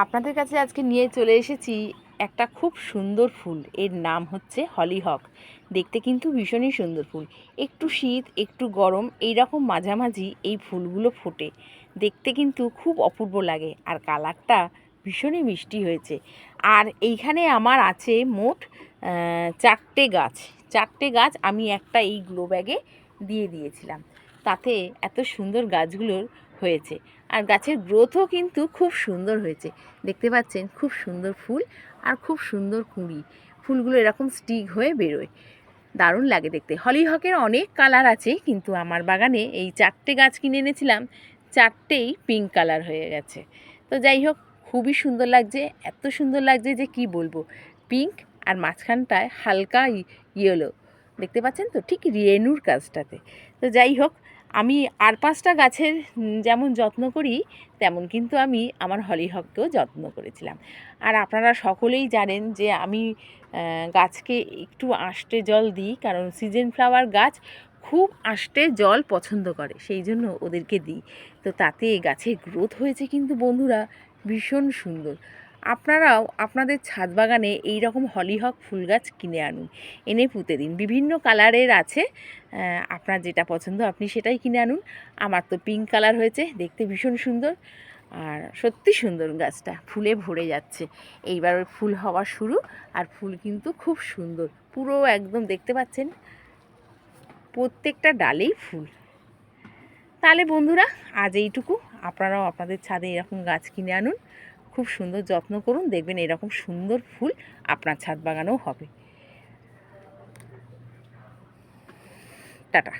আপনাদের কাছে আজকে নিয়ে চলে এসেছি একটা খুব সুন্দর ফুল। এর নাম হচ্ছে হলিহক। দেখতে কিন্তু ভীষণই সুন্দর ফুল। একটু শীত একটু গরম এই রকম মাঝামাঝি এই ফুলগুলো ফোটে। দেখতে কিন্তু খুব অপূর্ব লাগে, আর কালারটা ভীষণই মিষ্টি হয়েছে। আর এইখানে আমার আছে মোট 4টে গাছ আমি একটা এই গ্লো ব্যাগে দিয়ে দিয়েছিলাম। তাতে এত সুন্দর গাছগুলোর হয়েছে, আর গাছের গ্রোথও কিন্তু খুব সুন্দর হয়েছে। দেখতে পাচ্ছেন খুব সুন্দর ফুল আর খুব সুন্দর কুঁড়ি। ফুলগুলো এরকম স্টিক হয়ে বেরোয়, দারুণ লাগে দেখতে। হলিহকের অনেক কালার আছে, কিন্তু আমার বাগানে এই 4টে গাছ কিনে এনেছিলাম, 4টেই পিঙ্ক কালার হয়ে গেছে। তো যাই হোক, খুবই সুন্দর লাগছে, এত সুন্দর লাগছে যে কি বলবো। পিঙ্ক আর মাঝখানটায় হালকা ইয়েলো, দেখতে পাচ্ছেন তো, ঠিক রেনুর কাজটাতে। তো যাই হোক, আমি আর 5টা গাছের যেমন যত্ন করি, তেমন কিন্তু আমি আমার হলিহককেও যত্ন করেছিলাম। আর আপনারা সকলেই জানেন যে আমি গাছকে একটু আঁশটে জল দিই, কারণ সিজন ফ্লাওয়ার গাছ খুব আঁশটে জল পছন্দ করে, সেই জন্য ওদেরকে দিই। তো তাতে গাছের গ্রোথ হয়েছে কিন্তু বন্ধুরা ভীষণ সুন্দর। আপনারাও আপনাদের ছাদ বাগানে এই রকম হলিহক ফুল গাছ কিনে আনুন, এনে পুঁতে দিন। বিভিন্ন কালারের আছে, আপনার যেটা পছন্দ আপনি সেটাই কিনে আনুন। আমার তো পিঙ্ক কালার হয়েছে, দেখতে ভীষণ সুন্দর, আর সত্যি সুন্দর। গাছটা ফুলে ভরে যাচ্ছে, এইবার ফুল হওয়া শুরু। আর ফুল কিন্তু খুব সুন্দর, পুরো একদম দেখতে পাচ্ছেন প্রত্যেকটা ডালেই ফুল। তাহলে বন্ধুরা আজ এইটুকু। আপনারাও আপনাদের ছাদে এরকম গাছ কিনে আনুন, খুব সুন্দর যত্ন করুন, দেখবেন এরকম সুন্দর ফুল আপনার ছাদ বাগানেও হবে। টাটা।